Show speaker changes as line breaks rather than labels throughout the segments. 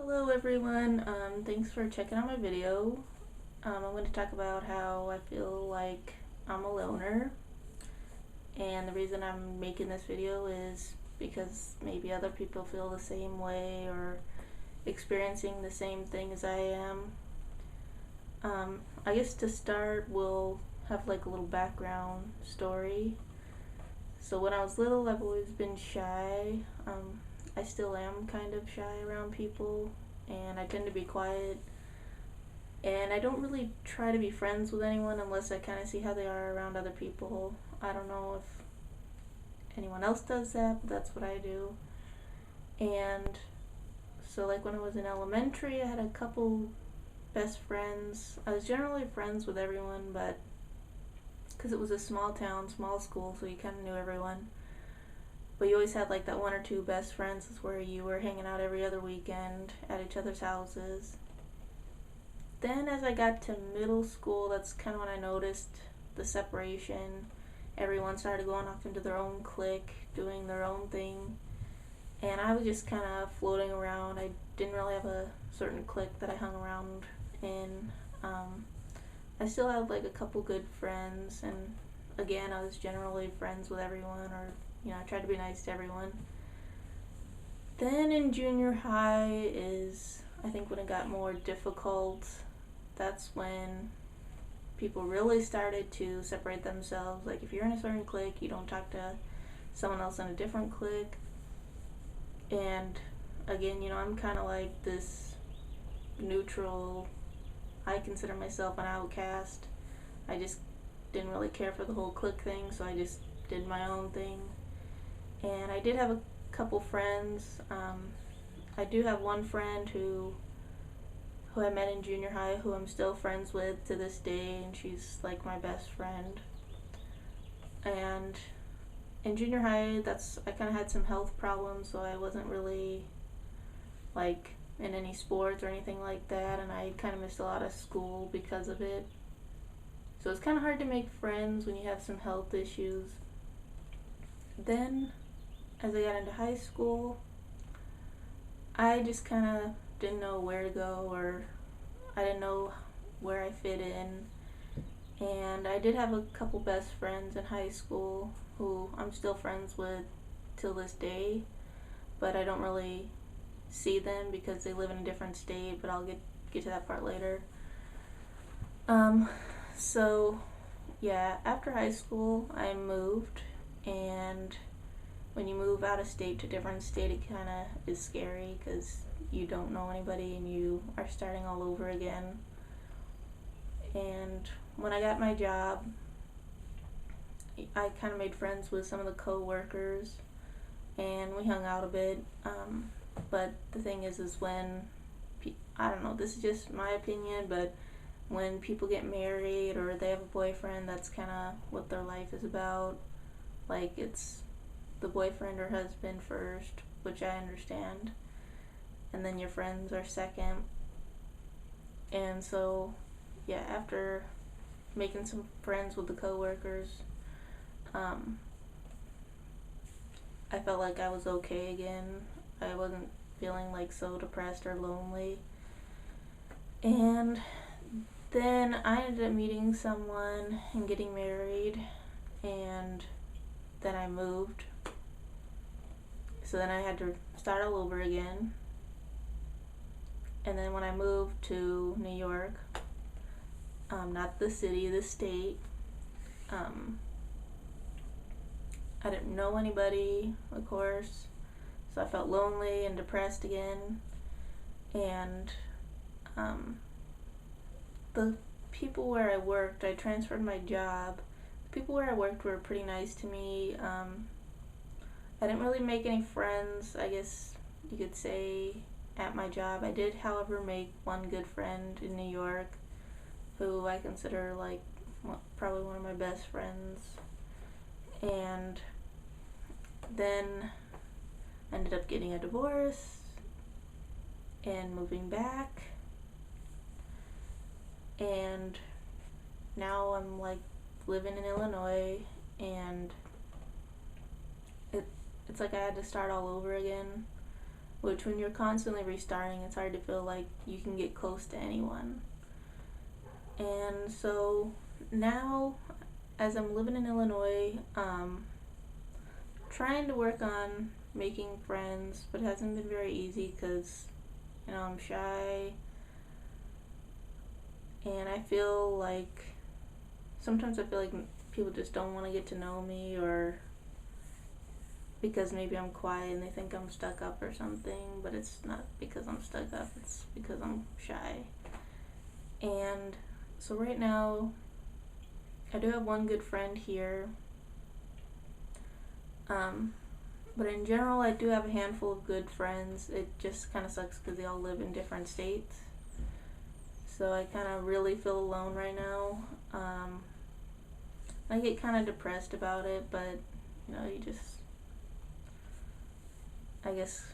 Hello everyone, thanks for checking out my video. I'm going to talk about how I feel like I'm a loner, and the reason I'm making this video is because maybe other people feel the same way or experiencing the same thing as I am. I guess to start, we'll have like a little background story. So when I was little, I've always been shy. I still am kind of shy around people, and I tend to be quiet. And I don't really try to be friends with anyone unless I kind of see how they are around other people. I don't know if anyone else does that, but that's what I do. And so, like, when I was in elementary, I had a couple best friends. I was generally friends with everyone, but because it was a small town, small school, so you kind of knew everyone. But you always had like that one or two best friends where you were hanging out every other weekend at each other's houses. Then as I got to middle school, that's kind of when I noticed the separation. Everyone started going off into their own clique, doing their own thing. And I was just kind of floating around. I didn't really have a certain clique that I hung around in. I still had like a couple good friends, and again, I was generally friends with everyone, or I tried to be nice to everyone. Then in junior high is, I think, when it got more difficult. That's when people really started to separate themselves. Like, if you're in a certain clique, you don't talk to someone else in a different clique. And again, I'm kind of like this neutral. I consider myself an outcast. I just didn't really care for the whole clique thing, so I just did my own thing. And I did have a couple friends. I do have one friend who I met in junior high, who I'm still friends with to this day, and she's like my best friend. And in junior high, I kind of had some health problems, so I wasn't really like in any sports or anything like that, and I kind of missed a lot of school because of it. So it's kind of hard to make friends when you have some health issues. Then, as I got into high school, I just kind of didn't know where to go, or I didn't know where I fit in. And I did have a couple best friends in high school who I'm still friends with till this day, but I don't really see them because they live in a different state, but I'll get to that part later. So yeah, after high school I moved, and when you move out of state to a different state, it kind of is scary because you don't know anybody and you are starting all over again. And when I got my job, I kind of made friends with some of the co-workers, and we hung out a bit. But the thing is when, I don't know, this is just my opinion, but when people get married or they have a boyfriend, that's kind of what their life is about. Like, it's the boyfriend or husband first, which I understand, and then your friends are second. And so, yeah, after making some friends with the coworkers, I felt like I was okay again. I wasn't feeling like so depressed or lonely. And then I ended up meeting someone and getting married, and then I moved. So then I had to start all over again. And then when I moved to New York, not the city, the state, I didn't know anybody, of course, so I felt lonely and depressed again. And the people where I worked, I transferred my job. The people where I worked were pretty nice to me. I didn't really make any friends, I guess you could say, at my job. I did, however, make one good friend in New York, who I consider like probably one of my best friends. And then I ended up getting a divorce and moving back, and now I'm like living in Illinois, and it's like I had to start all over again which when you're constantly restarting, it's hard to feel like you can get close to anyone. And so now, as I'm living in Illinois, trying to work on making friends, but it hasn't been very easy because, I'm shy, and sometimes I feel like people just don't want to get to know me, or because maybe I'm quiet and they think I'm stuck up or something, but it's not because I'm stuck up, it's because I'm shy. And so right now, I do have one good friend here, but in general, I do have a handful of good friends. It just kind of sucks because they all live in different states. So I kind of really feel alone right now. I get kind of depressed about it, but you just, I guess,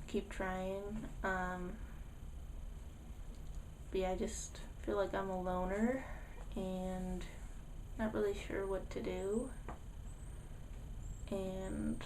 keep trying. But yeah, I just feel like I'm a loner and not really sure what to do. And